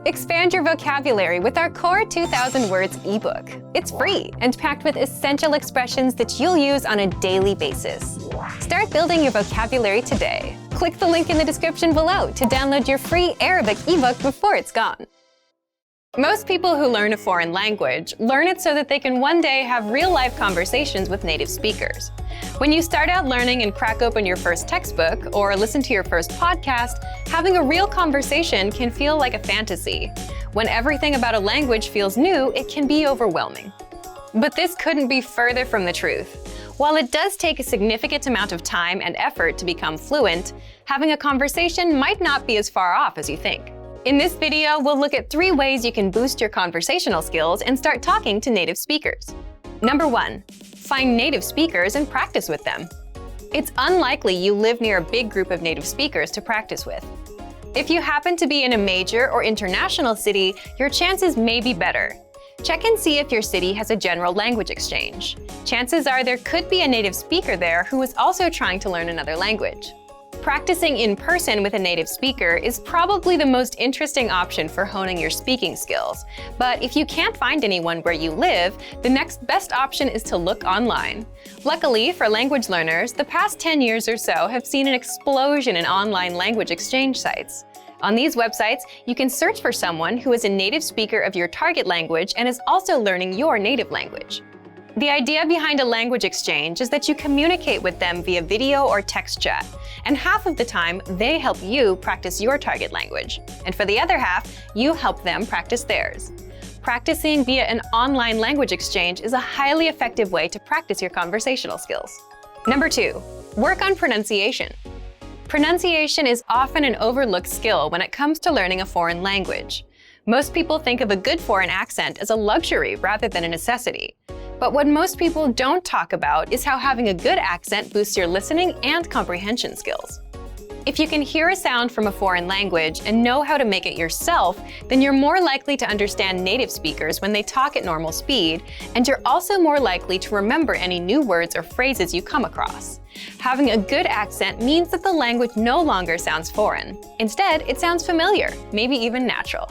Expand your vocabulary with our Core 2000 Words ebook. It's free and packed with essential expressions that you'll use on a daily basis. Start building your vocabulary today. Click the link in the description below to download your free Arabic ebook before it's gone. Most people who learn a foreign language learn it so that they can one day have real-life conversations with native speakers. When you start out learning and crack open your first textbook or listen to your first podcast, having a real conversation can feel like a fantasy. When everything about a language feels new, it can be overwhelming. But this couldn't be further from the truth. While it does take a significant amount of time and effort to become fluent, having a conversation might not be as far off as you think. In this video, we'll look at 3 ways you can boost your conversational skills and start talking to native speakers. Number 1. Find native speakers and practice with them. It's unlikely you live near a big group of native speakers to practice with. If you happen to be in a major or international city, your chances may be better. Check and see if your city has a general language exchange. Chances are there could be a native speaker there who is also trying to learn another language. Practicing in person with a native speaker is probably the most interesting option for honing your speaking skills. But if you can't find anyone where you live, the next best option is to look online. Luckily for language learners, the past 10 years or so have seen an explosion in online language exchange sites. On these websites, you can search for someone who is a native speaker of your target language and is also learning your native language. The idea behind a language exchange is that you communicate with them via video or text chat, and half of the time, they help you practice your target language, and for the other half, you help them practice theirs. Practicing via an online language exchange is a highly effective way to practice your conversational skills. Number 2. Work on pronunciation. Pronunciation is often an overlooked skill when it comes to learning a foreign language. Most people think of a good foreign accent as a luxury rather than a necessity. But what most people don't talk about is how having a good accent boosts your listening and comprehension skills. If you can hear a sound from a foreign language and know how to make it yourself, then you're more likely to understand native speakers when they talk at normal speed, and you're also more likely to remember any new words or phrases you come across. Having a good accent means that the language no longer sounds foreign. Instead, it sounds familiar, maybe even natural.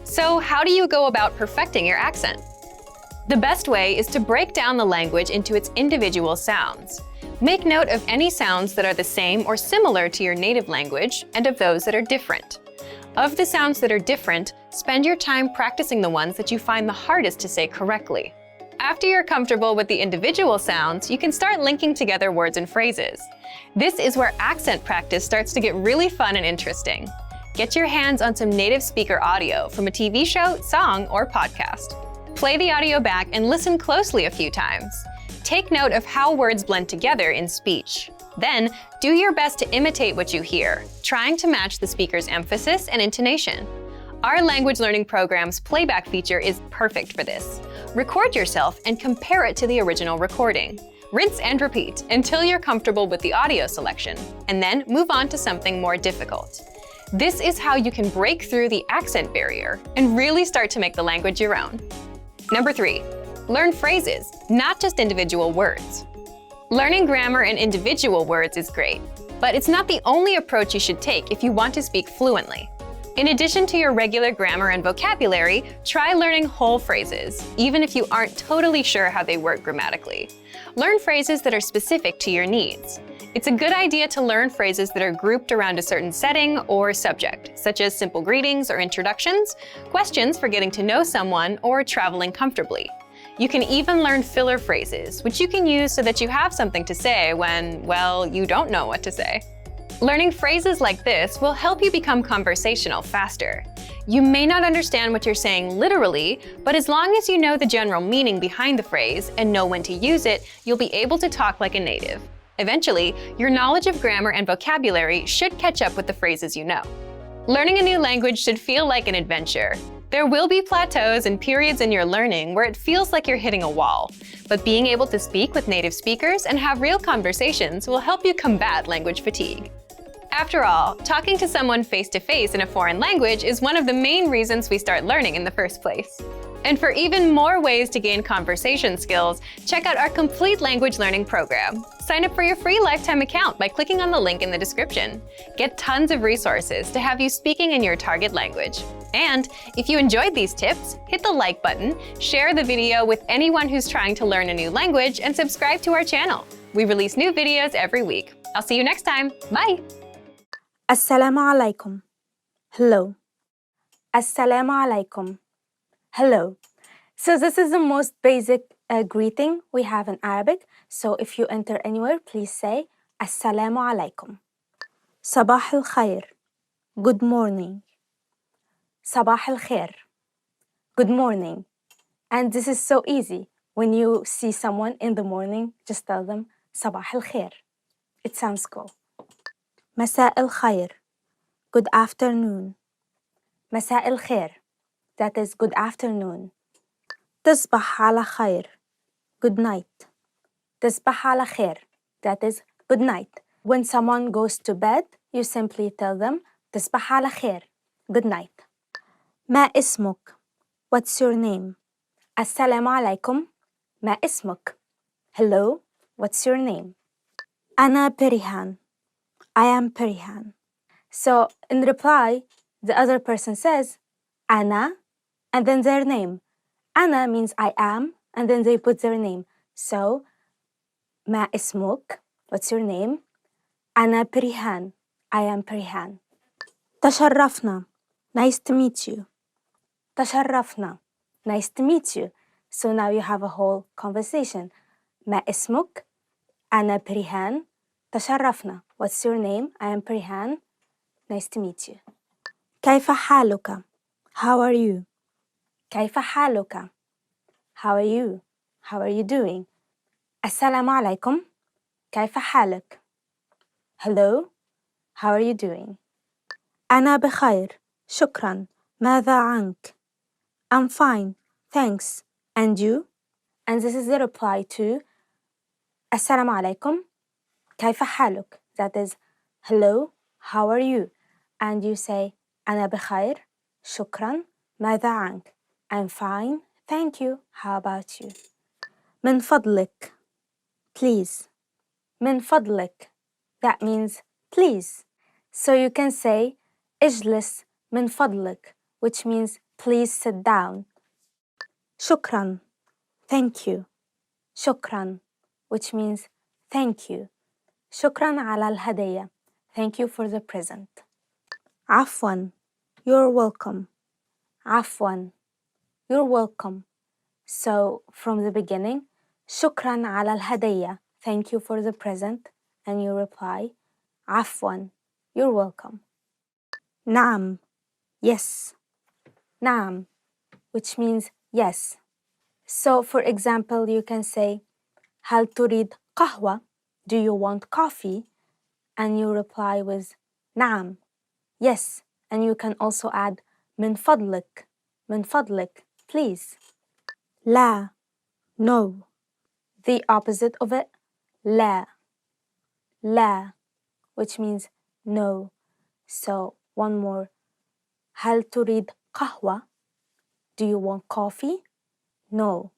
So how do you go about perfecting your accent? The best way is to break down the language into its individual sounds. Make note of any sounds that are the same or similar to your native language and of those that are different. Of the sounds that are different, spend your time practicing the ones that you find the hardest to say correctly. After you're comfortable with the individual sounds, you can start linking together words and phrases. This is where accent practice starts to get really fun and interesting. Get your hands on some native speaker audio from a TV show, song, or podcast. Play the audio back and listen closely a few times. Take note of how words blend together in speech. Then, do your best to imitate what you hear, trying to match the speaker's emphasis and intonation. Our language learning program's playback feature is perfect for this. Record yourself and compare it to the original recording. Rinse and repeat until you're comfortable with the audio selection, and then move on to something more difficult. This is how you can break through the accent barrier and really start to make the language your own. Number 3. Learn phrases, not just individual words. Learning grammar and individual words is great, but it's not the only approach you should take if you want to speak fluently. In addition to your regular grammar and vocabulary, try learning whole phrases, even if you aren't totally sure how they work grammatically. Learn phrases that are specific to your needs. It's a good idea to learn phrases that are grouped around a certain setting or subject, such as simple greetings or introductions, questions for getting to know someone, or traveling comfortably. You can even learn filler phrases, which you can use so that you have something to say when, well, you don't know what to say. Learning phrases like this will help you become conversational faster. You may not understand what you're saying literally, but as long as you know the general meaning behind the phrase and know when to use it, you'll be able to talk like a native. Eventually, your knowledge of grammar and vocabulary should catch up with the phrases you know. Learning a new language should feel like an adventure. There will be plateaus and periods in your learning where it feels like you're hitting a wall, but being able to speak with native speakers and have real conversations will help you combat language fatigue. After all, talking to someone face-to-face in a foreign language is one of the main reasons we start learning in the first place. And for even more ways to gain conversation skills, check out our complete language learning program. Sign up for your free lifetime account by clicking on the link in the description. Get tons of resources to have you speaking in your target language. And if you enjoyed these tips, hit the like button, share the video with anyone who's trying to learn a new language, and subscribe to our channel. We release new videos every week. I'll see you next time. Bye! Assalamu alaikum. Hello. Assalamu alaikum. Hello. So this is the most basic greeting we have in Arabic. So if you enter anywhere, please say Assalamu alaikum. Sabah al khair. Good morning. Sabah al khair. Good morning. And this is so easy. When you see someone in the morning, just tell them Sabah al khair. It sounds cool. Masa al khair. Good afternoon. Masa al khair. That is good afternoon. تصبح على خير. Good night. تصبح على خير. That is good night. When someone goes to bed, you simply tell them تصبح على خير. Good night. ما اسمك? What's your name? السلام عليكم. ما اسمك? Hello. What's your name? أنا بريهان. I am Perihan. So in reply, the other person says أنا and then their name. أنا means I am, and then they put their name. So, ما اسمك? What's your name? أنا بريهان. I am Perihan. تشرفنا. Nice to meet you. تشرفنا. Nice to meet you. So now you have a whole conversation. ما اسمك? أنا بريهان. تشرفنا. What's your name? I am Perihan. Nice to meet you. كيف حالك? How are you? كيف حالك? How are you? How are you doing? السلام عليكم. كيف حالك? Hello. How are you doing? أنا بخير. شكرا. ماذا عنك? I'm fine. Thanks. And you? And this is the reply to السلام عليكم. كيف حالك? That is hello. How are you? And you say أنا بخير. شكرا. ماذا عنك? I'm fine. Thank you. How about you? من فضلك. Please. من فضلك. That means please. So you can say اجلس من فضلك, which means please sit down. شكرا. Thank you. شكرا, which means thank you. شكرا على الهدية. Thank you for the present. عفوا. You're welcome. عفوا. You're welcome. So from the beginning, شكرا على الهدية. Thank you for the present. And you reply, عفوا. You're welcome. نعم. Yes. نعم, which means yes. So for example, you can say, هل تريد قهوة? Do you want coffee? And you reply with نعم. Yes. And you can also add من فضلك. من فضلك, please. لا. No. The opposite of it, لا. لا, which means no. So one more. هل تريد قهوة? Do you want coffee? No.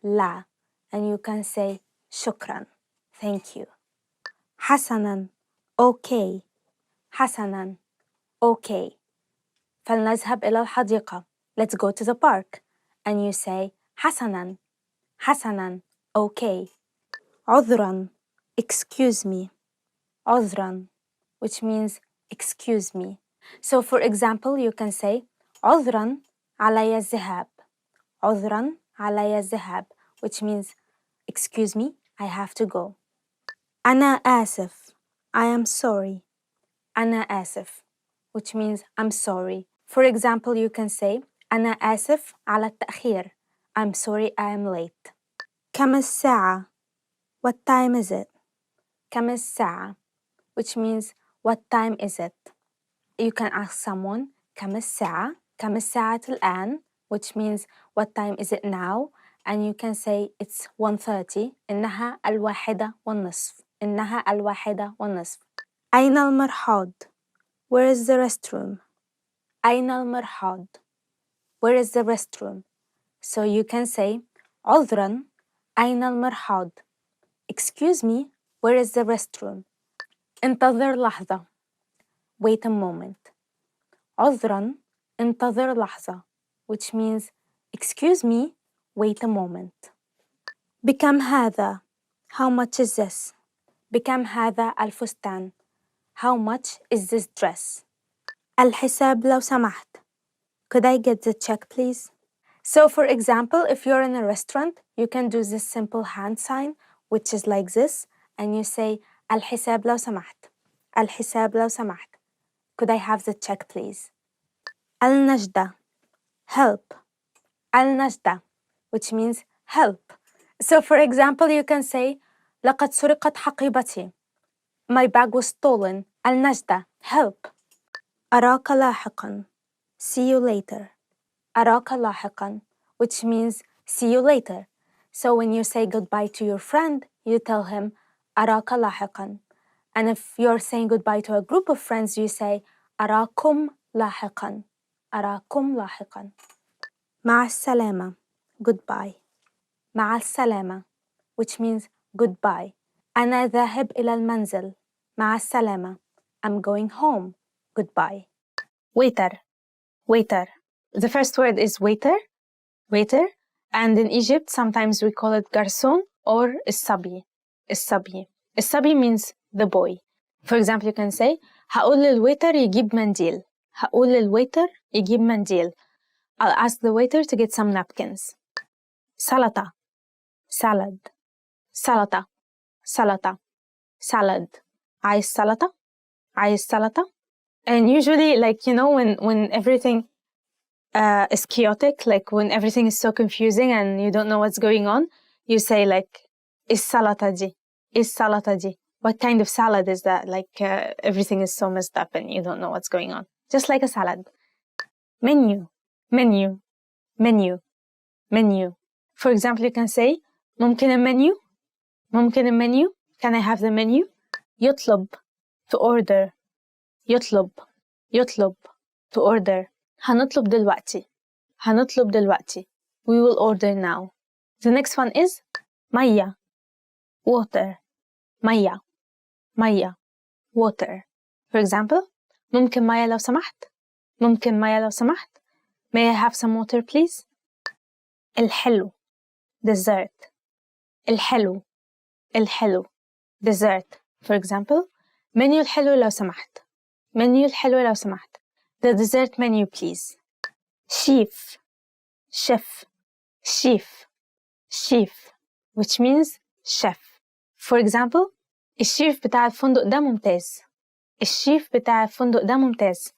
لا. And you can say شكرا. Thank you. حسنا. Okay. حسنا. Okay. فلنذهب إلى الحديقة. Let's go to the park. And you say حسنا. حسنا. Okay. عذرا. Excuse me. عذرا, which means excuse me. So for example, you can say عذرا علي الذهاب. عذرا علي الذهاب, which means excuse me, I have to go. أنا آسف. I am sorry. أنا آسف, which means I'm sorry. For example, you can say أنا آسف على التأخير. I'm sorry I am late. كم الساعة? What time is it? كم الساعة, which means what time is it? You can ask someone كم الساعة? كم الساعة الآن? Which means what time is it now? And you can say it's 1:30. إنها الواحدة والنصف. إنها الواحدة والنصف. أين المرحاض? Where is the restroom? أين المرحاض? Where is the restroom? So you can say عذرا أين المرحاض? Excuse me, where is the restroom? انتظر لحظة. Wait a moment. عذرا انتظر لحظة, which means excuse me, wait a moment. بكم هذا? How much is this? بكم هذا الفستان? How much is this dress? الحساب لو سمحت. Could I get the check, please? So, for example, if you're in a restaurant, you can do this simple hand sign, which is like this, and you say, الحساب لو سمحت. الحساب لو سمحت. Could I have the check, please? النجدة. Help. النجدة, which means help. So, for example, you can say, لقد سرقت حقيبتي. My bag was stolen. النجدة. Help. أراك لاحقاً. See you later. أراك لاحقاً, which means see you later. So when you say goodbye to your friend, you tell him أراك لاحقاً. And if you're saying goodbye to a group of friends, you say أراكم لاحقاً. أراكم لاحقاً. مع السلامة. Goodbye. مع السلامة, which means goodbye. أنا ذاهب إلى المنزل. مع السلامة. I'm going home. Goodbye. Waiter. Waiter. The first word is waiter. Waiter. And in Egypt, sometimes we call it garçon or الصبي. الصبي. الصبي means the boy. For example, you can say هقول للويتر يجيب منديل. هقول للويتر يجيب منديل. I'll ask the waiter to get some napkins. سلطة. Salad. سلطة. سلطة. Salad. عايز سلطة. عايز سلطة. And usually, like, you know, when everything is chaotic, like when everything is so confusing and you don't know what's going on, you say like, is salata di? Is salata di? What kind of salad is that? Like everything is so messed up and you don't know what's going on. Just like a salad. Menu, menu, menu, menu. For example, you can say, ممكن المنيو? ممكن المنيو? Can I have the menu? يطلب, to order. يطلب, يطلب, to order. هنطلب دلوقتي. هنطلب دلوقتي. We will order now. The next one is مية. Water. مية. مية. Water. For example, ممكن مية لو سمحت. ممكن مية لو سمحت. May I have some water, please? الحلو. Dessert. الحلو. الحلو. Dessert. For example, menu الحلو لو سمحت. menu الحلو لو سمحت. The dessert menu, please. Chef. Chef. Chef. Chef. Which means chef. For example, الشيف بتاع الفندق ده ممتاز. الشيف بتاع الفندق ده ممتاز.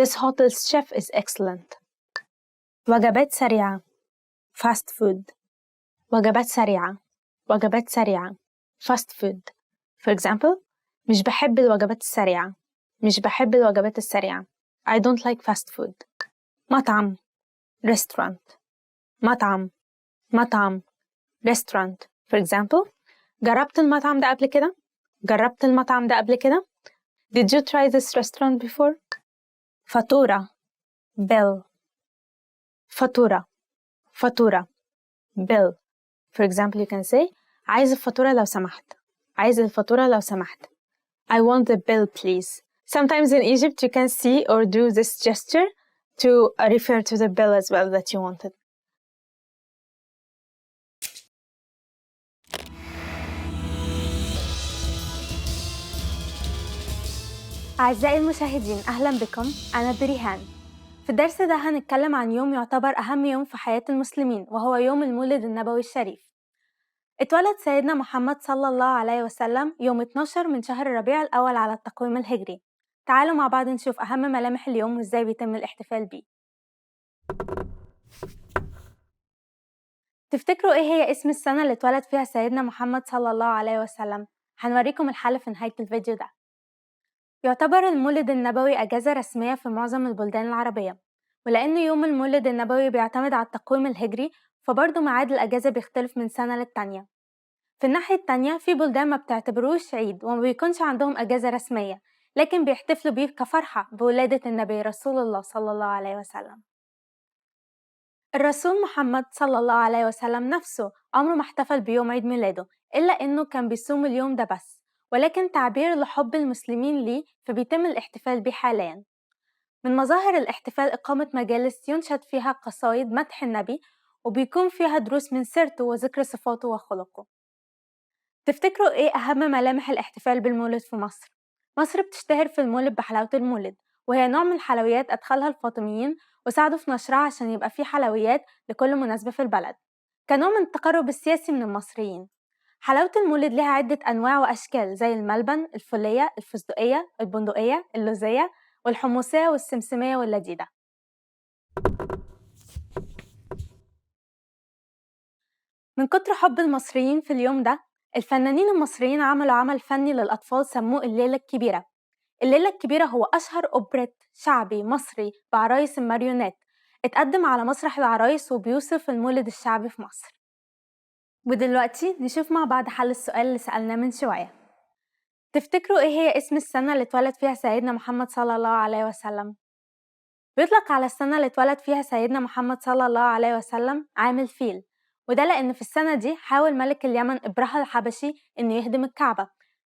This hotel's chef is excellent. وجبات سريعة. Fast food. وجبات سريعة. وجبات سريعة. Fast food. For example, مش بحب الوجبات السريعة. مش بحب الوجبات السريعة. I don't like fast food. مطعم. Restaurant. مطعم. مطعم. Restaurant. For example, جربت المطعم ده قبل كده؟ جربت المطعم ده قبل كده؟ Did you try this restaurant before? فاتورة. Bill. فاتورة. فاتورة. Bill. For example, you can say عايز الفاتورة لو سمحت. عايز الفاتورة لو سمحت. I want the bill, please. Sometimes in Egypt, you can see or do this gesture to refer to the bill as well that you wanted. أعزائي المشاهدين، أهلا بكم. أنا بريهان. في الدرس ده هنتكلم عن يوم يعتبر أهم يوم في حياة المسلمين، وهو يوم المولد النبوي الشريف. اتولد سيدنا محمد صلى الله عليه وسلم يوم 12 من شهر ربيع الأول على التقويم الهجري. تعالوا مع بعض نشوف أهم ملامح اليوم وإزاي بيتم الاحتفال بيه. تفتكروا إيه هي اسم السنة اللي اتولد فيها سيدنا محمد صلى الله عليه وسلم؟ هنوريكم الحل في نهاية الفيديو ده. يعتبر المولد النبوي أجازة رسمية في معظم البلدان العربية، ولأن يوم المولد النبوي بيعتمد على التقويم الهجري، فبرضه ميعاد الأجازة بيختلف من سنة للتانية. في الناحية التانية في بلدان ما بتعتبروش عيد وما بيكونش عندهم أجازة رسمية، لكن بيحتفلوا بيه كفرحة بولادة النبي رسول الله صلى الله عليه وسلم. الرسول محمد صلى الله عليه وسلم نفسه عمره ما احتفل بيوم عيد ميلاده، إلا إنه كان بيصوم اليوم ده بس، ولكن تعبير لحب المسلمين ليه فبيتم الاحتفال بيه حالياً. من مظاهر الاحتفال إقامة مجالس ينشد فيها قصايد مدح النبي، وبيكون فيها دروس من سيرته وذكر صفاته وخلقه. تفتكروا إيه أهم ملامح الاحتفال بالمولد في مصر؟ مصر بتشتهر في المولد بحلاوة المولد، وهي نوع من الحلويات أدخلها الفاطميين وساعدوا في نشرها عشان يبقى فيه حلويات لكل مناسبة في البلد، كنوع من التقرب السياسي من المصريين. حلاوة المولد لها عدة أنواع وأشكال زي الملبن، الفولية، الفستقية، البندقية، اللوزية، والحمصية والسمسمية واللذيذة. من كتر حب المصريين في اليوم ده، الفنانين المصريين عملوا عمل فني للأطفال سموه الليلة الكبيرة. الليلة الكبيرة هو أشهر أوبريت شعبي مصري بعرايس الماريونيت، اتقدم على مسرح العرايس وبيوصف المولد الشعبي في مصر. ودلوقتي نشوف مع بعض حل السؤال اللي سألناه من شوية. تفتكروا إيه هي اسم السنة اللي اتولد فيها سيدنا محمد صلى الله عليه وسلم؟ بيطلق على السنة اللي اتولد فيها سيدنا محمد صلى الله عليه وسلم عام الفيل، وده لأن في السنة دي حاول ملك اليمن إبرهة الحبشي إنه يهدم الكعبة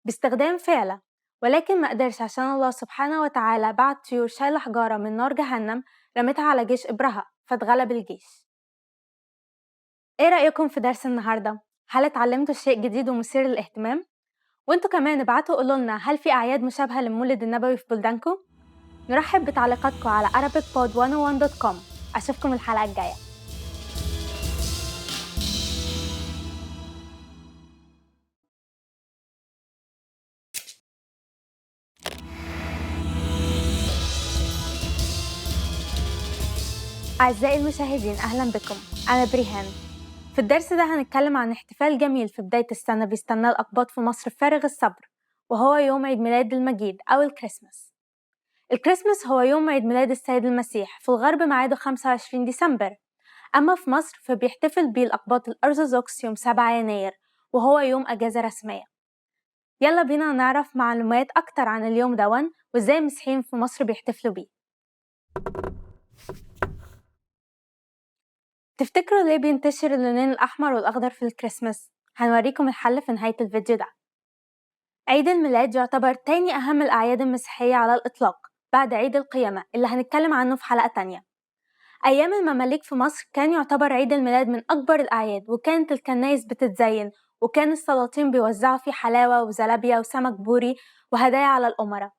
باستخدام فيلة، ولكن ما قدرش عشان الله سبحانه وتعالى بعت طيور شايلة حجارة من نار جهنم رمتها على جيش إبرهة فاتغلب الجيش. إيه رأيكم في درس النهاردة؟ هل اتعلمتوا شيء جديد ومثير للاهتمام؟ وانتوا كمان ابعتوا قولولنا هل في أعياد مشابهة للمولد النبوي في بلدانكم؟ نرحب بتعليقاتكم على arabicpod101.com. أشوفكم الحلقة الجاية. أعزائي المشاهدين، أهلا بكم. أنا بريهان. في الدرس ده هنتكلم عن احتفال جميل في بداية السنة بيستناه الأقباط في مصر بفارغ الصبر، وهو يوم عيد ميلاد المجيد أو الكريسماس. الكريسماس هو يوم عيد ميلاد السيد المسيح، في الغرب ميعاده 25 ديسمبر، أما في مصر فبيحتفل بيه الأقباط الأرثوذكس يوم 7 يناير، وهو يوم أجازة رسمية. يلا بينا نعرف معلومات أكتر عن اليوم دون وإزاي المسيحيين في مصر بيحتفلوا بيه. تفتكروا ليه بينتشر اللونين الأحمر والأخضر في الكريسماس؟ هنوريكم الحل في نهاية الفيديو ده. عيد الميلاد يعتبر تاني أهم الأعياد المسيحية على الإطلاق بعد عيد القيامة اللي هنتكلم عنه في حلقة تانية. أيام المماليك في مصر كان يعتبر عيد الميلاد من أكبر الأعياد، وكانت الكنايس بتتزين، وكان السلاطين بيوزعوا فيه حلاوة وزلابية وسمك بوري وهدايا على الأمراء،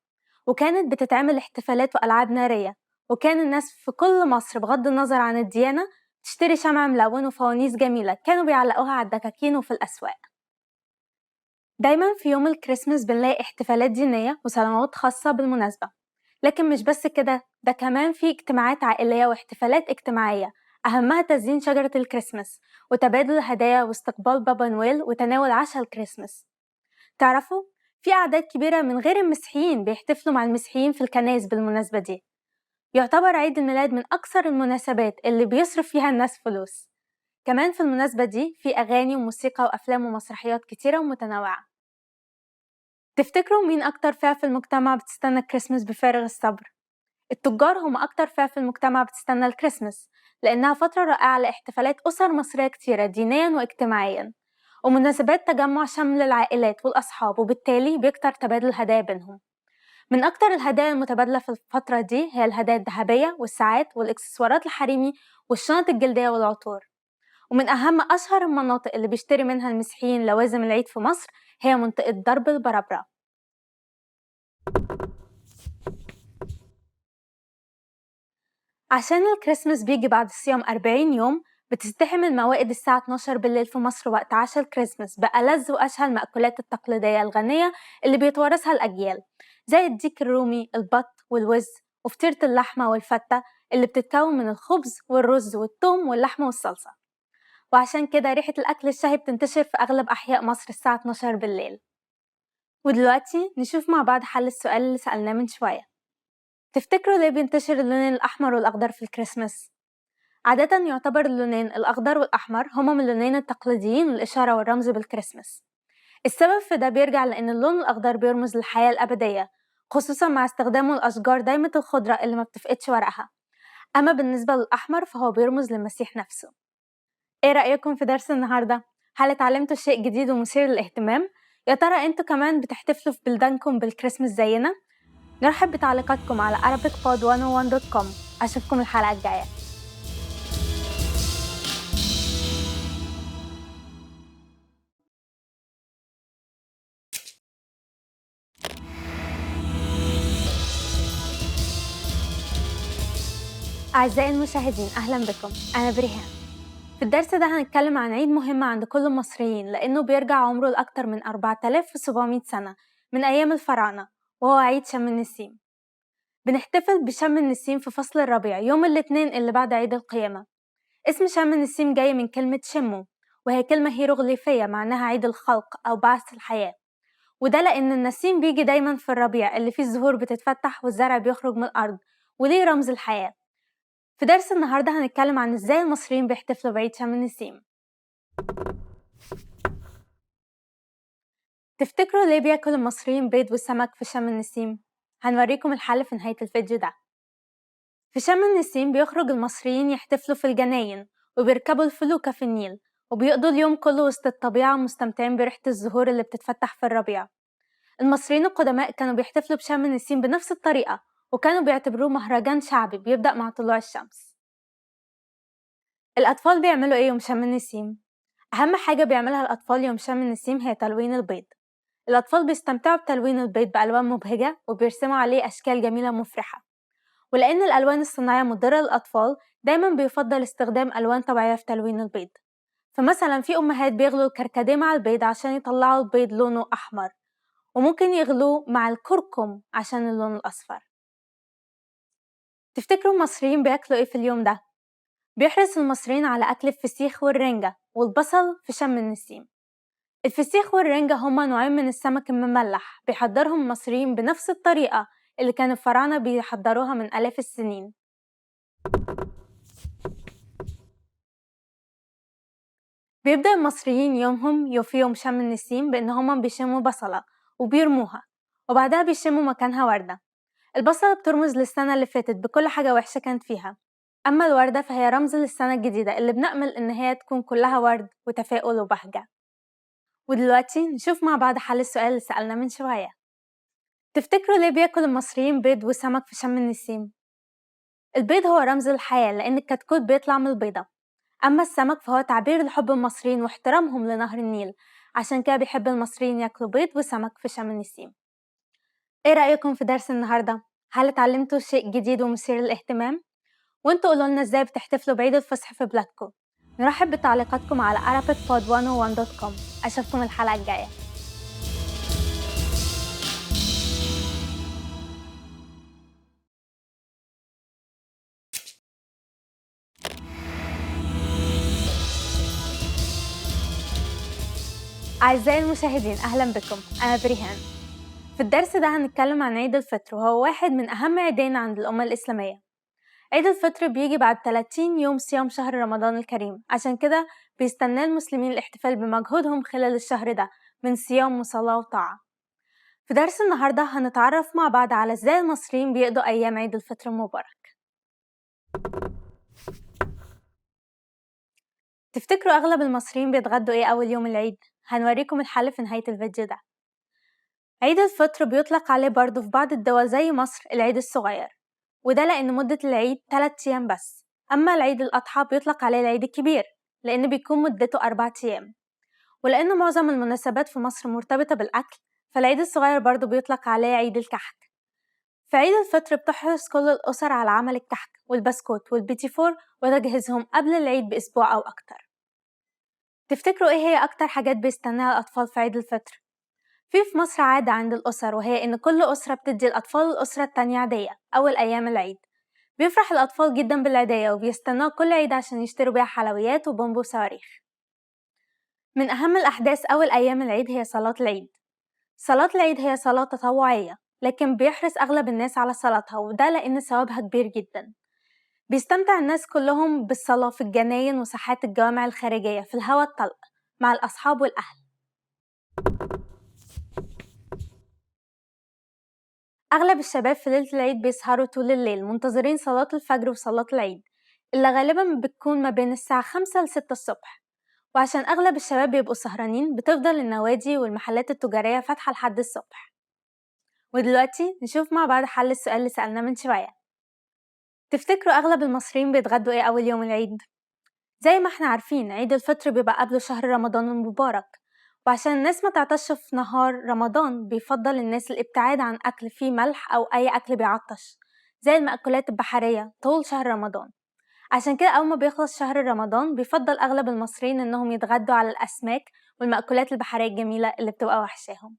وكانت بتتعمل احتفالات وألعاب نارية، وكان الناس في كل مصر بغض النظر عن الديانة تشتري شمع ملون وفوانيس جميلة كانوا بيعلقوها على الدكاكين وفي الأسواق. دايما في يوم الكريسماس بنلاقي احتفالات دينية وصلوات خاصة بالمناسبة، لكن مش بس كده، ده كمان في اجتماعات عائلية واحتفالات اجتماعية أهمها تزيين شجرة الكريسماس وتبادل الهدايا واستقبال بابا نويل وتناول عشاء الكريسماس. تعرفوا في أعداد كبيرة من غير المسيحيين بيحتفلوا مع المسيحيين في الكنائس بالمناسبة دي. يعتبر عيد الميلاد من أكثر المناسبات اللي بيصرف فيها الناس فلوس. كمان في المناسبة دي في أغاني وموسيقى وأفلام ومسرحيات كتيرة ومتنوعة. تفتكروا مين أكتر فئة في المجتمع بتستنى الكريسماس بفارغ الصبر؟ التجار هم أكتر فئة في المجتمع بتستنى الكريسماس، لأنها فترة رائعة لاحتفالات أسر مصرية كتيرة دينيا واجتماعيا، ومناسبات تجمع شمل العائلات والأصحاب، وبالتالي بيكتر تبادل الهدايا بينهم. من أكتر الهدايا المتبادلة في الفترة دي هي الهدايا الذهبية والساعات والإكسسوارات الحريمي والشنط الجلدية والعطور. ومن أهم أشهر المناطق اللي بيشتري منها المسيحيين لوازم العيد في مصر هي منطقة درب البرابرة. عشان الكريسماس بيجي بعد صيام 40 يوم، بتزدحم الموائد الساعة 12 بالليل في مصر وقت عشاء الكريسماس بألذ وأشهى المأكولات التقليدية الغنية اللي بيتوارثها الأجيال، زي الديك الرومي، البط والوز، وفطيرة اللحمة والفتة اللي بتتكون من الخبز والرز والثوم واللحمة والصلصة. وعشان كده ريحة الأكل الشهي بتنتشر في أغلب أحياء مصر الساعة 12 بالليل. ودلوقتي نشوف مع بعض حل السؤال اللي سألناه من شوية. تفتكروا ليه بينتشر اللونين الأحمر والأخضر في الكريسماس؟ عادة يعتبر اللونين الأخضر والأحمر هما من اللونين التقليديين للإشارة والرمز بالكريسماس. السبب في ده بيرجع لأن اللون الأخضر بيرمز للحياة الأبدية، خصوصا مع استخدامه الأشجار دايمة الخضرة اللي ما بتفقدش ورقها. أما بالنسبة للأحمر فهو بيرمز للمسيح نفسه. إيه رأيكم في درس النهاردة؟ هل اتعلمتوا شيء جديد ومثير للاهتمام؟ يا ترى انتوا كمان بتحتفلوا في بلدانكم بالكريسماس زينا؟ نرحب بتعليقاتكم على arabicpod101.com. أشوفكم الحلقة الجاية. أعزائي المشاهدين، أهلا بكم. أنا بريهان. في الدرس ده هنتكلم عن عيد مهم عند كل المصريين لأنه بيرجع عمره لأكتر من 4700 سنة من أيام الفراعنة، وهو عيد شم النسيم. بنحتفل بشم النسيم في فصل الربيع يوم الاثنين اللي بعد عيد القيامة. اسم شم النسيم جاي من كلمة شمو، وهي كلمة هيروغليفية معناها عيد الخلق أو بعث الحياة، وده لأن النسيم بيجي دايما في الربيع اللي فيه الزهور بتتفتح والزرع بيخرج من الأرض، وليه رمز الحياة. في درس النهاردة هنتكلم عن ازاي المصريين بيحتفلوا بعيد شم النسيم. تفتكروا ليه بياكل المصريين بيض وسمك في شم النسيم؟ هنوريكم الحل في نهاية الفيديو ده. في شم النسيم بيخرج المصريين يحتفلوا في الجناين وبيركبوا الفلوكة في النيل، وبيقضوا اليوم كله وسط الطبيعة مستمتعين بريحة الزهور اللي بتتفتح في الربيع. المصريين القدماء كانوا بيحتفلوا بشم النسيم بنفس الطريقة، وكانوا بيعتبروه مهرجان شعبي بيبدأ مع طلوع الشمس. الأطفال بيعملوا إيه يوم شم النسيم؟ أهم حاجة بيعملها الأطفال يوم شم النسيم هي تلوين البيض. الأطفال بيستمتعوا بتلوين البيض بألوان مبهجة وبيرسموا عليه أشكال جميلة مفرحة، ولأن الألوان الصناعية مضرة للأطفال دايما بيفضل استخدام ألوان طبيعية في تلوين البيض. فمثلا في أمهات بيغلوا الكركديه مع البيض عشان يطلعوا البيض لونه أحمر، وممكن يغلوه مع الكركم عشان اللون الأصفر. تفتكروا المصريين بياكلوا إيه في اليوم ده؟ بيحرص المصريين على أكل الفسيخ والرنجة والبصل في شم النسيم. الفسيخ والرنجة هما نوعين من السمك المملح بيحضرهم المصريين بنفس الطريقة اللي كان الفراعنة بيحضروها من آلاف السنين. بيبدأ المصريين يومهم في يوم شم النسيم بإن هما بيشموا بصلة وبيرموها، وبعدها بيشموا مكانها وردة. البصلة بترمز للسنة اللي فاتت بكل حاجة وحشة كانت فيها، أما الوردة فهي رمز للسنة الجديدة اللي بنأمل إن هي تكون كلها ورد وتفاؤل وبهجة. ودلوقتي نشوف مع بعض حل السؤال اللي سألنا من شوية. تفتكروا ليه بياكل المصريين بيض وسمك في شم النسيم؟ البيض هو رمز الحياة لأن الكتكوت بيطلع من البيضة، أما السمك فهو تعبير لحب المصريين واحترامهم لنهر النيل، عشان كده بيحب المصريين ياكلوا بيض وسمك في شم النسيم. إيه رأيكم في درس النهاردة؟ هل اتعلمتوا شيء جديد ومثير للاهتمام؟ وانتوا قولولنا ازاي بتحتفلوا بعيد الفصح في بلادكم. نرحب بتعليقاتكم على arabicpod101.com. أشوفكم الحلقة الجاية. أعزائي المشاهدين، أهلا بكم. أنا بريهان. في الدرس ده هنتكلم عن عيد الفطر، وهو واحد من أهم عيدين عند الأمة الإسلامية. عيد الفطر بيجي بعد 30 يوم صيام شهر رمضان الكريم، عشان كده بيستنى المسلمين الاحتفال بمجهودهم خلال الشهر ده من صيام وصلاة وطاعة. في درس النهاردة هنتعرف مع بعض على ازاي المصريين بيقضوا أيام عيد الفطر المبارك. تفتكروا أغلب المصريين بيتغدوا ايه أول يوم العيد؟ هنوريكم الحل في نهاية الفيديو ده. عيد الفطر بيطلق عليه برضه في بعض الدول زي مصر العيد الصغير، وده لأن مدة العيد 3 أيام بس. أما العيد الأضحى بيطلق عليه العيد الكبير لأن بيكون مدته 4 أيام. ولأن معظم المناسبات في مصر مرتبطة بالأكل، فالعيد الصغير برضه بيطلق عليه عيد الكحك. في عيد الفطر بتحرص كل الأسر على عمل الكحك والبسكوت والبيتي فور وتجهيزهم قبل العيد بأسبوع أو أكتر. تفتكروا إيه هي أكتر حاجات بيستناها الأطفال في عيد الفطر؟ في مصر عادة عند الأسر، وهي إن كل أسرة بتدي الأطفال الأسرة التانية عيدية أول أيام العيد. بيفرح الأطفال جدا بالعيدية وبيستنوا كل عيد عشان يشتروا بيها حلويات وبومب وصواريخ. من أهم الأحداث أول أيام العيد هي صلاة العيد. صلاة العيد هي صلاة تطوعية، لكن بيحرص أغلب الناس على صلاتها، وده لأن ثوابها كبير جدا. بيستمتع الناس كلهم بالصلاة في الجناين وساحات الجوامع الخارجية في الهواء الطلق مع الأصحاب والأهل. أغلب الشباب في ليلة العيد بيسهروا طول الليل منتظرين صلاة الفجر وصلاة العيد، اللي غالبا بتكون ما بين الساعة 5 ل 6 الصبح. وعشان أغلب الشباب بيبقوا سهرانين بتفضل النوادي والمحلات التجارية فاتحة لحد الصبح. ودلوقتي نشوف مع بعض حل السؤال اللي سألناه من شوية. تفتكروا أغلب المصريين بيتغدوا إيه أول يوم العيد؟ زي ما احنا عارفين عيد الفطر بيبقى قبله شهر رمضان المبارك، وعشان الناس ما تعطش في نهار رمضان بيفضل الناس الابتعاد عن أكل فيه ملح أو أي أكل بيعطش زي المأكولات البحرية طول شهر رمضان. عشان كده أول ما بيخلص شهر رمضان بيفضل أغلب المصريين إنهم يتغدوا على الأسماك والمأكولات البحرية الجميلة اللي بتبقى وحشاهم.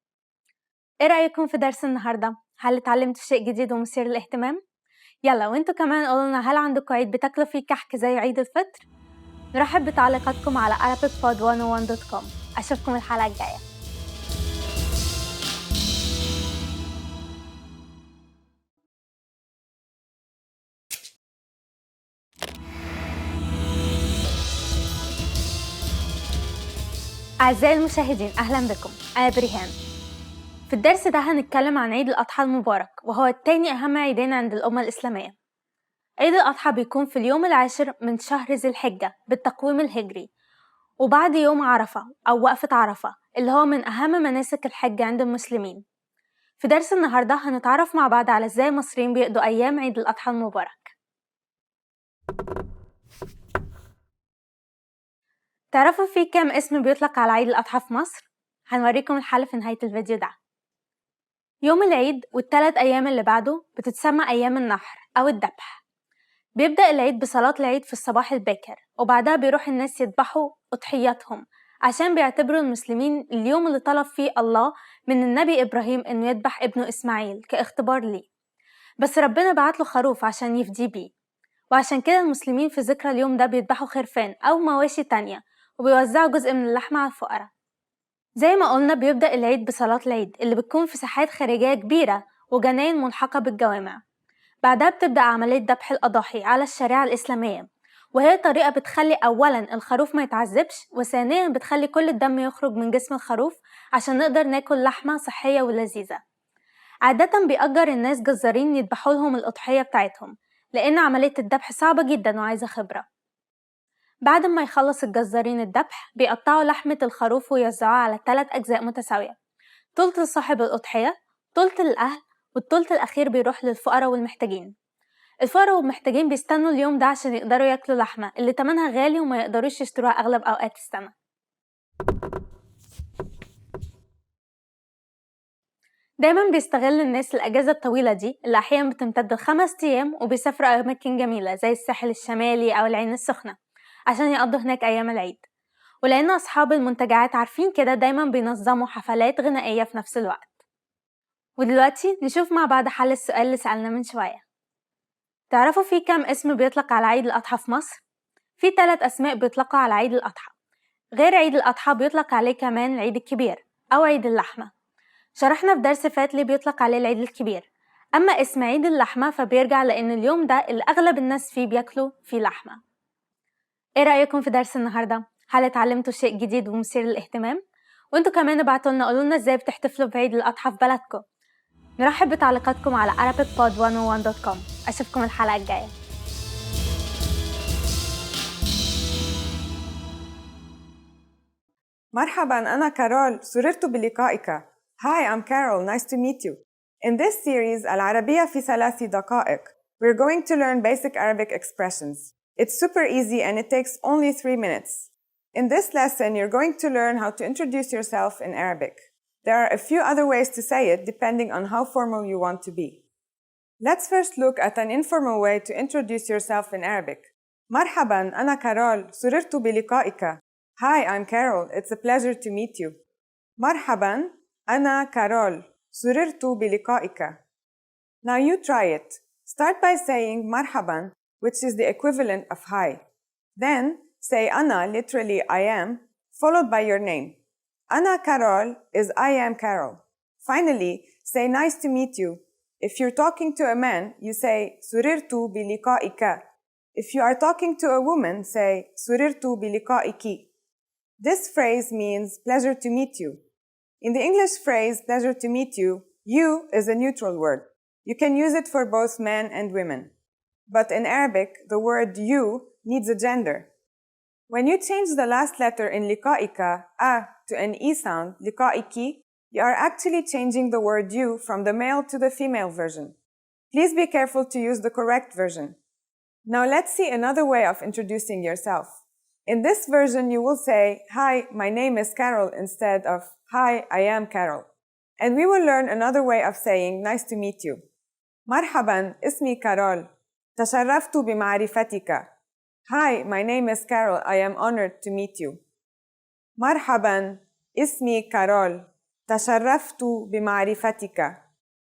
إيه رأيكم في درس النهاردة؟ هل اتعلمتوا شيء جديد ومثير للاهتمام؟ يلا وانتوا كمان قولولنا هل عندكم عيد بتاكلوا فيه كحك زي عيد الفطر؟ نرحب بتعليقاتكم على arabicpod101.com. أشوفكم الحلقة الجاية. أعزائي المشاهدين أهلا بكم، أنا بريهان. في الدرس ده هنتكلم عن عيد الأضحى المبارك، وهو التاني أهم عيدين عند الأمة الإسلامية. عيد الأضحى بيكون في اليوم العاشر من شهر ذي الحجة بالتقويم الهجري، وبعد يوم عرفة أو وقفة عرفة اللي هو من أهم مناسك الحج عند المسلمين. في درس النهاردة هنتعرف مع بعض على إزاي المصريين بيقضوا أيام عيد الأضحى المبارك. تعرفوا في كام اسم بيطلق على عيد الأضحى في مصر؟ هنوريكم الحل في نهاية الفيديو ده. يوم العيد والثلاث أيام اللي بعده بتتسمى أيام النحر أو الذبح. بيبدأ العيد بصلاة العيد في الصباح الباكر، وبعدها بيروح الناس يذبحوا أضحياتهم عشان بيعتبروا المسلمين اليوم اللي طلب فيه الله من النبي إبراهيم إنه يذبح ابنه إسماعيل كاختبار ليه، بس ربنا بعتله خروف عشان يفديه بيه. وعشان كده المسلمين في ذكرى اليوم ده بيذبحوا خرفان أو مواشي تانية وبيوزعوا جزء من اللحمة على الفقراء. زي ما قلنا بيبدأ العيد بصلاة العيد اللي بتكون في ساحات خارجية كبيرة وجناين ملحقة بالجوامع. بعدها بتبدأ عملية ذبح الأضاحي على الشريعة الإسلامية، وهي طريقة بتخلي أولاً الخروف ما يتعذبش، وثانياً بتخلي كل الدم يخرج من جسم الخروف عشان نقدر ناكل لحمة صحية ولذيذة. عادة بيأجر الناس جزارين يذبحوا لهم الأضحية بتاعتهم، لأن عملية الذبح صعبة جداً وعايزة خبرة. بعد ما يخلص الجزارين الذبح بيقطعوا لحمة الخروف ويوزعوها على 3 أجزاء متساوية، تلت لصاحب الأضحية، تلت للأهل، والتلت الأخير بيروح للفقراء والمحتاجين. الفقراء والمحتاجين بيستنوا اليوم ده عشان يقدروا ياكلوا لحمة اللي تمنها غالي وما يقدروش يشتروها أغلب أوقات السنة. دايما بيستغل الناس الأجازة الطويلة دي اللي أحيانا بتمتد ل5 أيام، وبيسافروا أماكن جميلة زي الساحل الشمالي أو العين السخنة عشان يقضوا هناك أيام العيد. ولأن أصحاب المنتجعات عارفين كده دايما بينظموا حفلات غنائية في نفس الوقت. ودلوقتي نشوف مع بعض حل السؤال اللي سألنا من شوية. تعرفوا في كام اسم بيطلق على عيد الأضحى في مصر؟ في 3 أسماء بيطلقوا على عيد الأضحى. غير عيد الأضحى بيطلق عليه كمان العيد الكبير أو عيد اللحمة. شرحنا في درس فات ليه بيطلق عليه العيد الكبير. أما اسم عيد اللحمة فبيرجع لأن اليوم ده اللي أغلب الناس فيه بياكلوا فيه لحمة. إيه رأيكم في درس النهاردة؟ هل اتعلمتوا شيء جديد ومثير للاهتمام؟ وانتوا كمان ابعتولنا قولولنا ازاي بتحتفلوا بعيد الأضحى في بلدكم. نرحب بتعليقاتكم على arabicpod101.com. أشوفكم الحلقة الجاية. مرحبا أنا كارول سررت بلقائك. Hi, I'm Carol. Nice to meet you. In this series العربية في 3 دقائق we're going to learn basic Arabic expressions. It's super easy and it takes only 3 minutes. In this lesson you're going to learn how to introduce yourself in Arabic. There are a few other ways to say it depending on how formal you want to be. Let's first look at an informal way to introduce yourself in Arabic. مرحبا أنا كارول سررت بلقائك. Hi, I'm Carol. It's a pleasure to meet you. مرحباً، أنا كارول. سررت بلقائك. Now you try it. Start by saying مرحباً, which is the equivalent of hi. Then say أنا, literally I am, followed by your name. أنا كارول is I am Carol. Finally, say nice to meet you. If you're talking to a man, you say سررت بلقائك. If you are talking to a woman, say سررت بلقائك. This phrase means pleasure to meet you. In the English phrase pleasure to meet you, you is a neutral word. You can use it for both men and women. But in Arabic, the word you needs a gender. When you change the last letter in لقائك, a, to an e sound, لقائك, You are actually changing the word you from the male to the female version. Please be careful to use the correct version. Now let's see another way of introducing yourself. In this version, you will say, "Hi, my name is Carol," instead of, "Hi, I am Carol." And we will learn another way of saying, "Nice to meet you." مرحبا، اسمي كارول. تشرفت بمعرفتك. Hi, my name is Carol. I am honored to meet you. مرحبا، اسمي كارول. تشرفت بمعرفتك.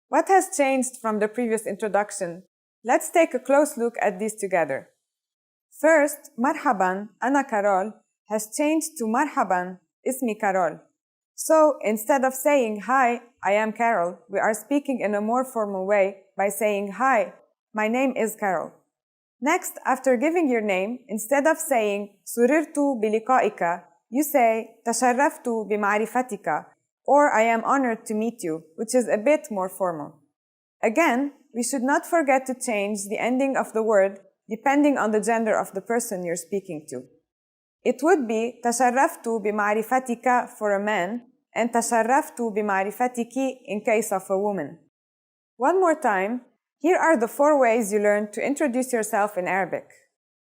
What has changed from the previous introduction? Let's take a close look at these together. First, مرحبا أنا كارول has changed to مرحبا اسمي كارول. So, instead of saying, "Hi, I am Carol," we are speaking in a more formal way by saying, "Hi, my name is Carol." Next, after giving your name, instead of saying سررت بلقائك, you say تشرفت بمعرفتك, or I am honored to meet you, which is a bit more formal. Again, we should not forget to change the ending of the word depending on the gender of the person you're speaking to. It would be تشرفت بمعرفتك for a man and تشرفت بمعرفتك in case of a woman. One more time, here are the 4 ways you learn to introduce yourself in Arabic.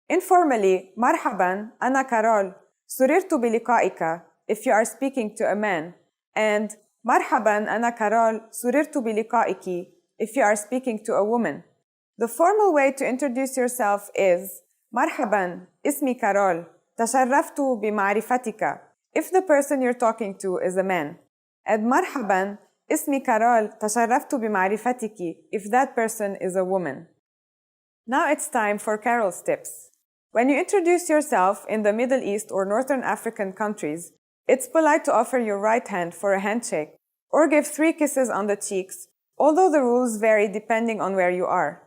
Informally, مرحبا أنا كارول سررت بلقائك if you are speaking to a man, and مرحبا أنا كارول سررت بلقائك if you are speaking to a woman. The formal way to introduce yourself is مرحبا اسمي كارول تشرفت بمعرفتك if the person you're talking to is a man, and مرحبا اسمي كارول تشرفت بمعرفتك if that person is a woman. Now it's time for Carol's tips. When you introduce yourself in the Middle East or Northern African countries, it's polite to offer your right hand for a handshake or give 3 kisses on the cheeks, although the rules vary depending on where you are.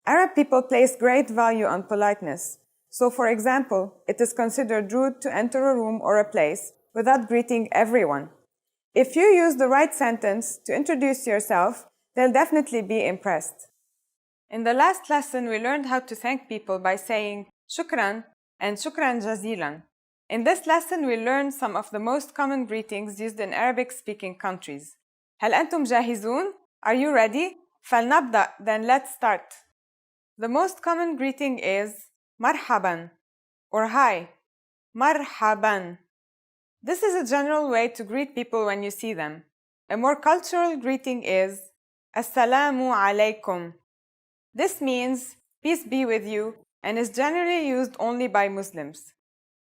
Arab people place great value on politeness. So, for example, it is considered rude to enter a room or a place without greeting everyone. If you use the right sentence to introduce yourself, they'll definitely be impressed. In the last lesson, we learned how to thank people by saying shukran and shukran jazilan. In this lesson, we learned some of the most common greetings used in Arabic-speaking countries. هل أنتم جاهزون? Are you ready? فلنبدأ, then let's start. The most common greeting is marhaban or hi. Marhaban. This is a general way to greet people when you see them. A more cultural greeting is assalamu alaikum. This means peace be with you and is generally used only by Muslims.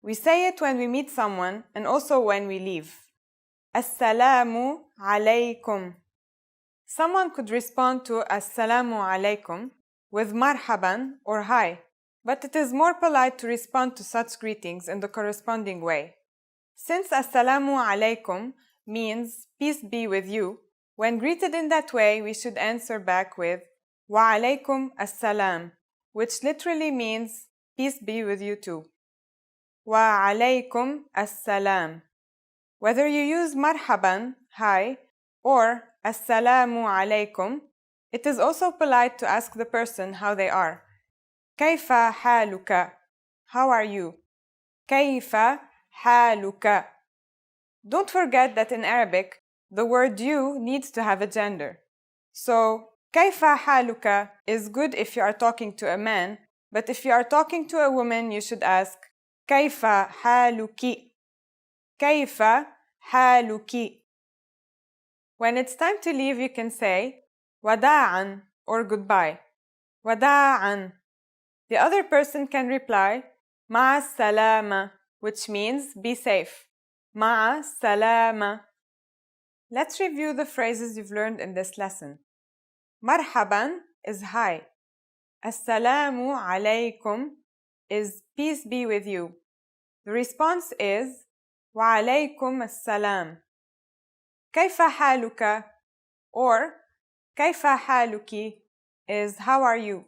We say it when we meet someone and also when we leave. Assalamu alaikum. Someone could respond to assalamu alaikum with marhaban or hi, but it is more polite to respond to such greetings in the corresponding way. Since assalamu alaikum means peace be with you, when greeted in that way, we should answer back with wa alaikum assalam, which literally means peace be with you too. Wa alaikum assalam. Whether you use marhaban, hi, or assalamu alaikum, it is also polite to ask the person how they are. كيف حالك? How are you? كيف حالك? Don't forget that in Arabic, the word you needs to have a gender. So, كيف حالك is good if you are talking to a man, but if you are talking to a woman, you should ask كيف حالك? كيف حالك? When it's time to leave, you can say وداعاً or goodbye. وداعاً. The other person can reply مع السلامة, which means be safe. مع السلامة. Let's review the phrases you've learned in this lesson. مرحباً is hi. السلام عليكم is peace be with you. The response is وعليكم السلام. كيف حالك or كيف حالك is how are you.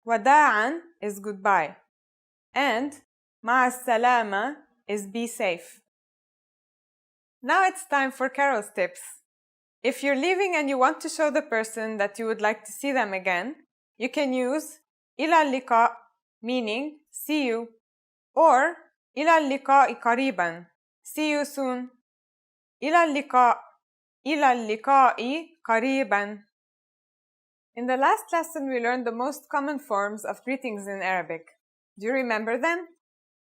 وداعاً is goodbye. And مع السلامة is be safe. Now it's time for Carol's tips. If you're leaving and you want to show the person that you would like to see them again, you can use إلى اللقاء, meaning see you, or إلى اللقاء قريباً, see you soon. إلى اللقاء إلى اللقاء قريباً. In the last lesson, we learned the most common forms of greetings in Arabic. Do you remember them?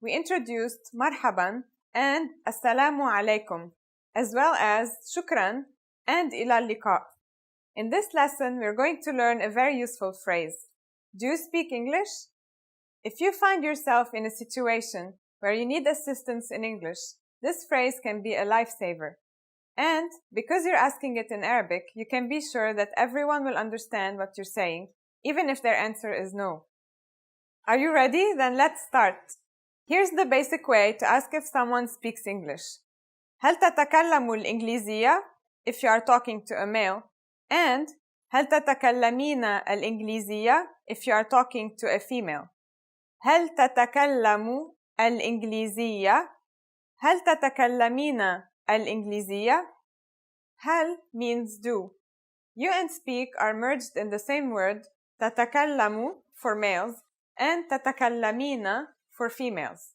We introduced marhaban and assalamu alaikum, as well as shukran and ila liqa. In this lesson, we're going to learn a very useful phrase. Do you speak English? If you find yourself in a situation where you need assistance in English, this phrase can be a lifesaver. And because you're asking it in Arabic, you can be sure that everyone will understand what you're saying, even if their answer is no. Are you ready? Then let's start. Here's the basic way to ask if someone speaks English. هل تتكلم الإنجليزية? If you are talking to a male. And هل تتكلمين الإنجليزية? If you are talking to a female. هل تتكلم الإنجليزية؟ هل تتكلمين الإنجليزية? هل means do. You and speak are merged in the same word تتكلم for males and تتكلمين for females.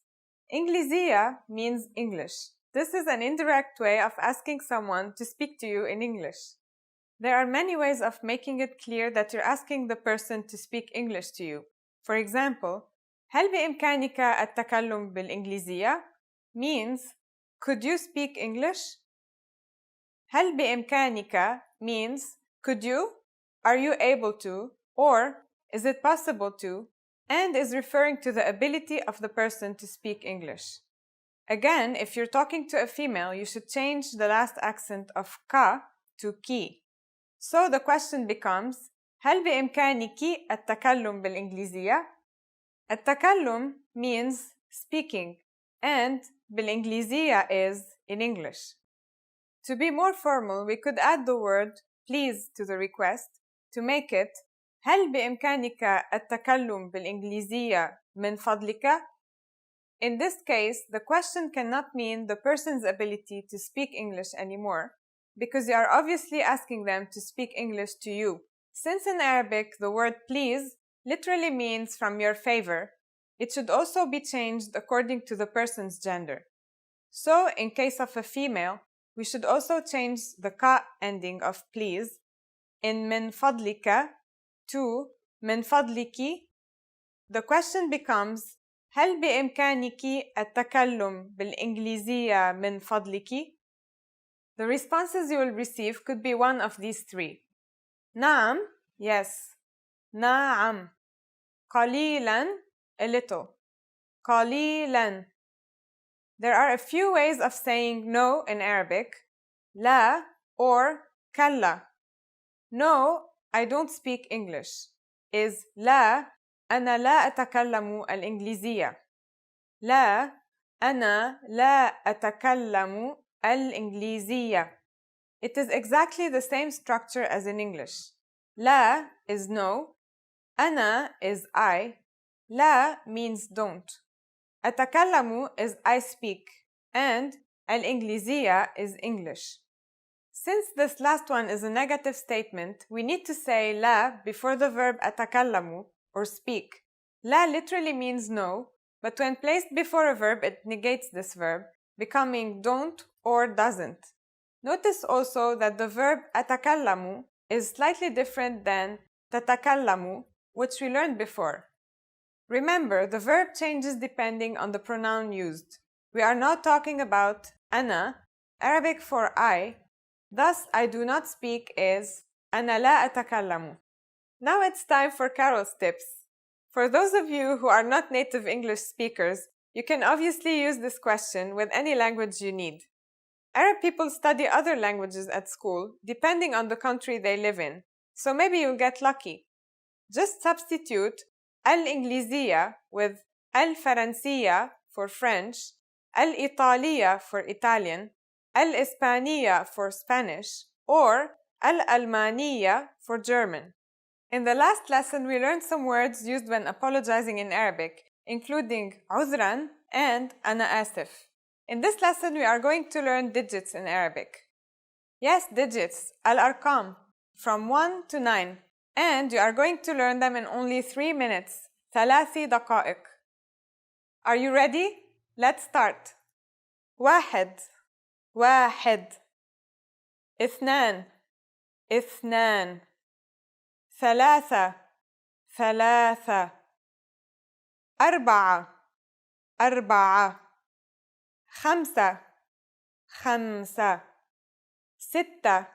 إنجليزية means English. This is an indirect way of asking someone to speak to you in English. There are many ways of making it clear that you're asking the person to speak English to you. For example, هل بإمكانك التكلم بالإنجليزية? Means, could you speak English? هل بإمكانك means, could you? Are you able to? Or, is it possible to? And is referring to the ability of the person to speak English. Again, if you're talking to a female, you should change the last accent of ka to ki. So the question becomes, هل بإمكانك التكلم بالإنجليزية? التكلم means speaking, and بالإنجليزية is in English. To be more formal, we could add the word please to the request to make it هل بإمكانك التكلم بالإنجليزية من فضلك? In this case, the question cannot mean the person's ability to speak English anymore, because you are obviously asking them to speak English to you. Since in Arabic, the word please literally means from your favor, it should also be changed according to the person's gender. So, in case of a female, we should also change the ka ending of please in min fadlika to min fadliki. The question becomes هل بإمكانك التكلم بالإنجليزية من فضلك? The responses you will receive could be one of these three. نعم, yes. نعم. قليلاً, a little. قليلاً. There are a few ways of saying no in Arabic. لا or كلا. No, I don't speak English is لا أنا لا أتكلم الإنجليزية. لا أنا لا أتكلم الإنجليزية. It is exactly the same structure as in English. لا is no. أنا is I. لا means don't. أتكلم is I speak. And الإنجليزية is English. Since this last one is a negative statement, we need to say لا before the verb أتكلم or speak. لا literally means no, but when placed before a verb, it negates this verb, becoming don't or doesn't. Notice also that the verb أتكلم is slightly different than تتكلم, which we learned before. Remember, the verb changes depending on the pronoun used. We are now talking about أنا, Arabic for I. Thus, I do not speak is أنا لا أتكلم. Now it's time for Carol's tips. For those of you who are not native English speakers, you can obviously use this question with any language you need. Arab people study other languages at school, depending on the country they live in, so maybe you'll get lucky. Just substitute al-Ingliziyya with al-Faransiyya for French, al-Italiyya for Italian, al-Ispaniyya for Spanish, or al-Almaniyya for German. In the last lesson, we learned some words used when apologizing in Arabic, including عذراً and أنا آسف. In this lesson, we are going to learn digits in Arabic. Yes, digits, al-arqam, from 1 to 9. And you are going to learn them in only 3 minutes, 3 دقائق. Are you ready? Let's start. واحد, واحد. اثنان اثنان ثلاثة ثلاثة أربعة أربعة خمسة خمسة ستة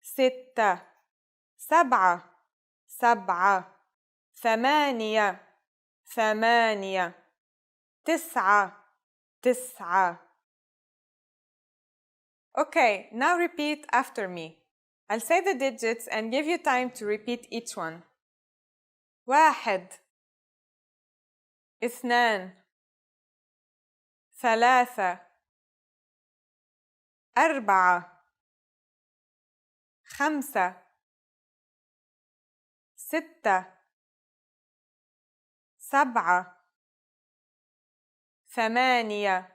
ستة سبعة سبعة ثمانية ثمانية تسعة تسعة. Okay, now repeat after me. I'll say the digits and give you time to repeat each one. واحد اثنان ثلاثة أربعة خمسة ستة سبعة ثمانية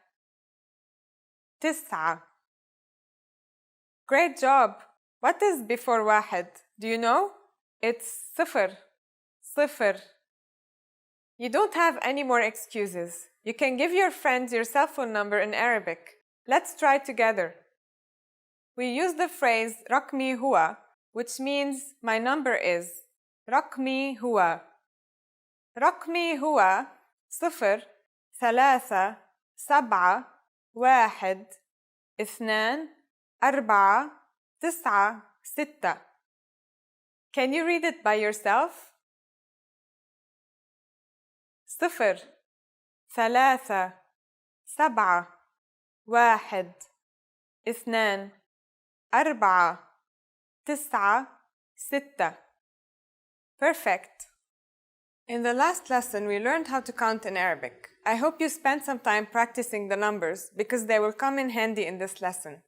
تسعة. Great job! What is before واحد? Do you know? It's صفر. صفر. You don't have any more excuses. You can give your friends your cell phone number in Arabic. Let's try together. We use the phrase رقمي هو, which means my number is. رقمي هو. رقمي هو صفر ثلاثة سبعة واحد اثنان أربعة تسعة ستة. Can you read it by yourself? صفر ثلاثة سبعة واحد اثنان أربعة تسعة ستة. Perfect. In the last lesson, we learned how to count in Arabic. I hope you spent some time practicing the numbers because they will come in handy in this lesson.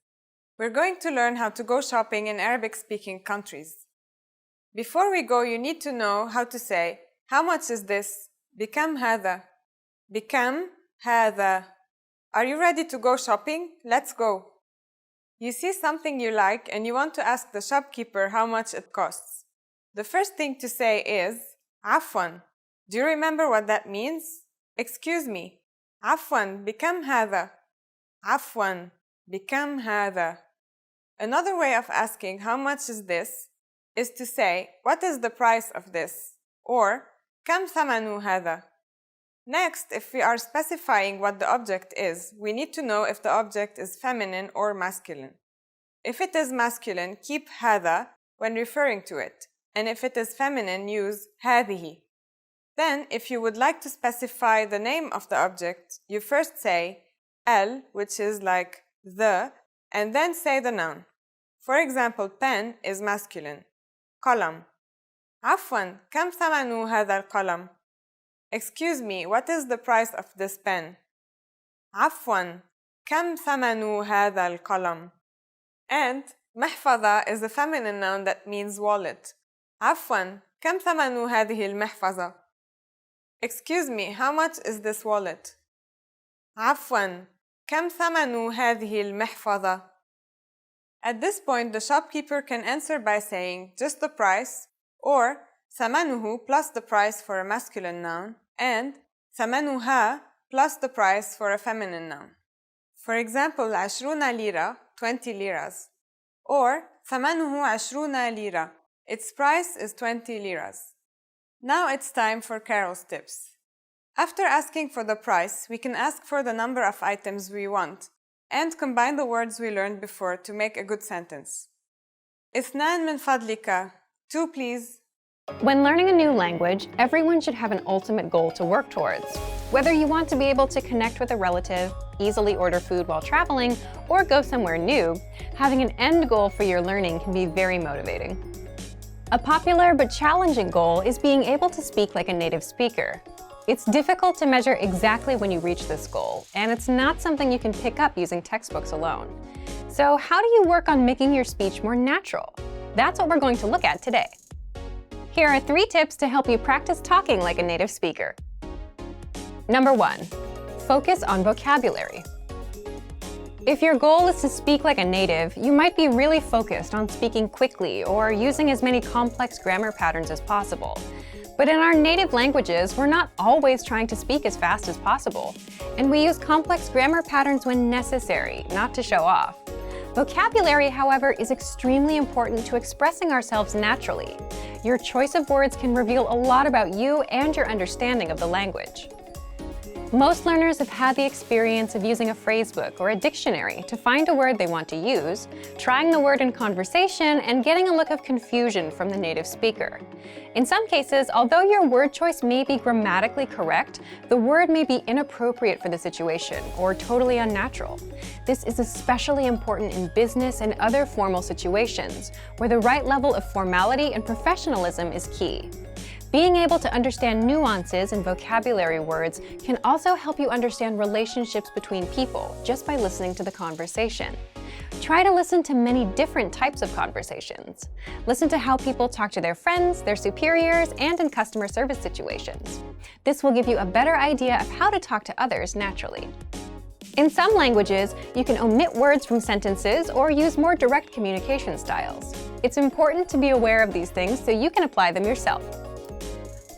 We're going to learn how to go shopping in Arabic-speaking countries. Before we go, you need to know how to say, how much is this? بكم هذا? بكم هذا? Are you ready to go shopping? Let's go. You see something you like and you want to ask the shopkeeper how much it costs. The first thing to say is, عفواً. Do you remember what that means? Excuse me. عفواً بكم هذا? عفواً بكم هذا? Another way of asking how much is this is to say, what is the price of this? Or, كم ثمن هذا? Next, if we are specifying what the object is, we need to know if the object is feminine or masculine. If it is masculine, keep هذا when referring to it. And if it is feminine, use هذه. Then, if you would like to specify the name of the object, you first say el, which is like the, and then say the noun. For example, pen is masculine. قلم. عفواً, كم ثمن هذا القلم? Excuse me, what is the price of this pen? عفواً, كم ثمن هذا القلم? And محفظة is a feminine noun that means wallet. عفواً, كم ثمن هذه المحفظة? Excuse me, how much is this wallet? عفواً, كم ثمن هذه المحفظة? At this point, the shopkeeper can answer by saying just the price, or ثمنه plus the price for a masculine noun, and ثمنها plus the price for a feminine noun. For example, 20 lira, 20 liras, or ثمنه 20 lira. Its price is 20 liras. Now it's time for Carol's tips. After asking for the price, we can ask for the number of items we want and combine the words we learned before to make a good sentence. اثنان من فضلك. 2, please. When learning a new language, everyone should have an ultimate goal to work towards. Whether you want to be able to connect with a relative, easily order food while traveling, or go somewhere new, having an end goal for your learning can be very motivating. A popular but challenging goal is being able to speak like a native speaker. It's difficult to measure exactly when you reach this goal, and it's not something you can pick up using textbooks alone. So how do you work on making your speech more natural? That's what we're going to look at today. Here are 3 tips to help you practice talking like a native speaker. Number 1, focus on vocabulary. If your goal is to speak like a native, you might be really focused on speaking quickly or using as many complex grammar patterns as possible. But in our native languages, we're not always trying to speak as fast as possible, and we use complex grammar patterns when necessary, not to show off. Vocabulary, however, is extremely important to expressing ourselves naturally. Your choice of words can reveal a lot about you and your understanding of the language. Most learners have had the experience of using a phrasebook or a dictionary to find a word they want to use, trying the word in conversation, and getting a look of confusion from the native speaker. In some cases, although your word choice may be grammatically correct, the word may be inappropriate for the situation or totally unnatural. This is especially important in business and other formal situations, where the right level of formality and professionalism is key. Being able to understand nuances in vocabulary words can also help you understand relationships between people just by listening to the conversation. Try to listen to many different types of conversations. Listen to how people talk to their friends, their superiors, and in customer service situations. This will give you a better idea of how to talk to others naturally. In some languages, you can omit words from sentences or use more direct communication styles. It's important to be aware of these things so you can apply them yourself.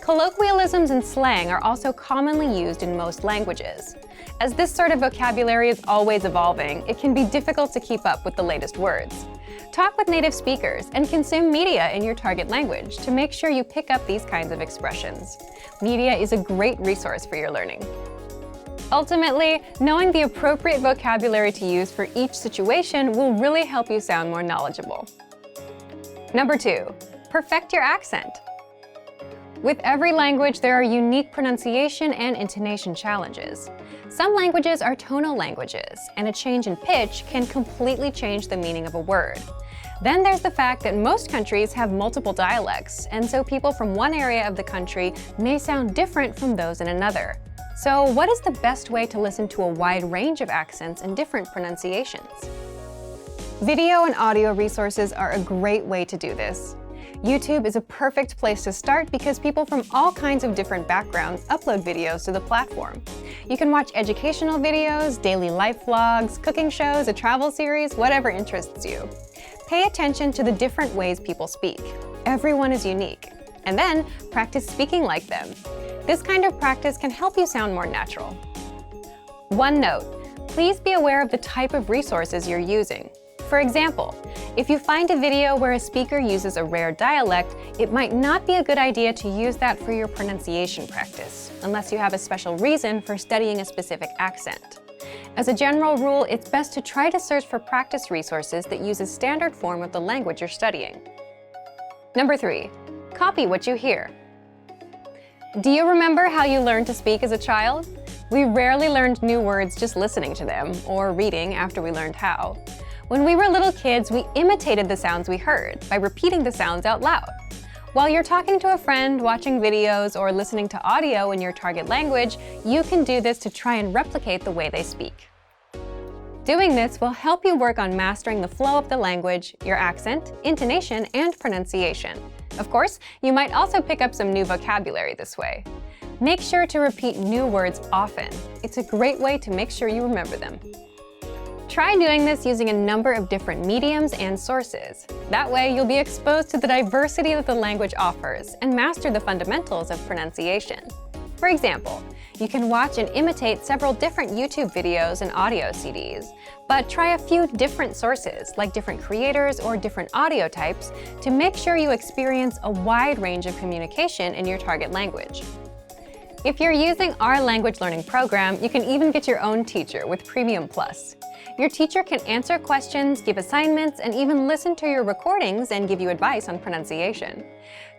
Colloquialisms and slang are also commonly used in most languages. As this sort of vocabulary is always evolving, it can be difficult to keep up with the latest words. Talk with native speakers and consume media in your target language to make sure you pick up these kinds of expressions. Media is a great resource for your learning. Ultimately, knowing the appropriate vocabulary to use for each situation will really help you sound more knowledgeable. Number 2, perfect your accent. With every language, there are unique pronunciation and intonation challenges. Some languages are tonal languages, and a change in pitch can completely change the meaning of a word. Then there's the fact that most countries have multiple dialects, and so people from one area of the country may sound different from those in another. So what is the best way to listen to a wide range of accents and different pronunciations? Video and audio resources are a great way to do this. YouTube is a perfect place to start because people from all kinds of different backgrounds upload videos to the platform. You can watch educational videos, daily life vlogs, cooking shows, a travel series, whatever interests you. Pay attention to the different ways people speak. Everyone is unique. And then practice speaking like them. This kind of practice can help you sound more natural. One note, please be aware of the type of resources you're using. For example, if you find a video where a speaker uses a rare dialect, it might not be a good idea to use that for your pronunciation practice, unless you have a special reason for studying a specific accent. As a general rule, it's best to try to search for practice resources that use a standard form of the language you're studying. Number 3, copy what you hear. Do you remember how you learned to speak as a child? We rarely learned new words just listening to them, or reading after we learned how. When we were little kids, we imitated the sounds we heard by repeating the sounds out loud. While you're talking to a friend, watching videos, or listening to audio in your target language, you can do this to try and replicate the way they speak. Doing this will help you work on mastering the flow of the language, your accent, intonation, and pronunciation. Of course, you might also pick up some new vocabulary this way. Make sure to repeat new words often. It's a great way to make sure you remember them. Try doing this using a number of different mediums and sources. That way, you'll be exposed to the diversity that the language offers and master the fundamentals of pronunciation. For example, you can watch and imitate several different YouTube videos and audio CDs, but try a few different sources, like different creators or different audio types, to make sure you experience a wide range of communication in your target language. If you're using our language learning program, you can even get your own teacher with Premium Plus. Your teacher can answer questions, give assignments, and even listen to your recordings and give you advice on pronunciation.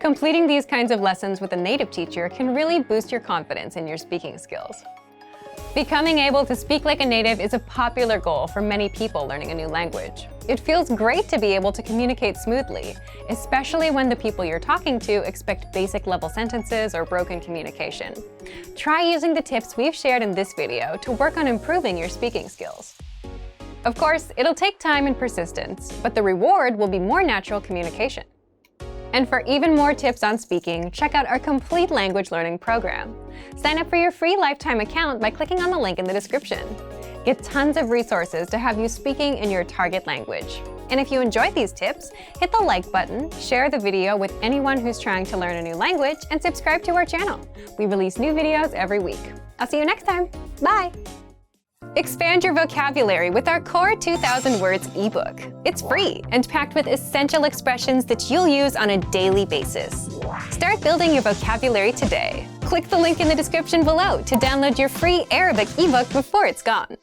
Completing these kinds of lessons with a native teacher can really boost your confidence in your speaking skills. Becoming able to speak like a native is a popular goal for many people learning a new language. It feels great to be able to communicate smoothly, especially when the people you're talking to expect basic level sentences or broken communication. Try using the tips we've shared in this video to work on improving your speaking skills. Of course, it'll take time and persistence, but the reward will be more natural communication. And for even more tips on speaking, check out our complete language learning program. Sign up for your free lifetime account by clicking on the link in the description. Get tons of resources to have you speaking in your target language. And if you enjoyed these tips, hit the like button, share the video with anyone who's trying to learn a new language, and subscribe to our channel. We release new videos every week. I'll see you next time. Bye! Expand your vocabulary with our Core 2000 Words ebook. It's free and packed with essential expressions that you'll use on a daily basis. Start building your vocabulary today. Click the link in the description below to download your free Arabic ebook before it's gone.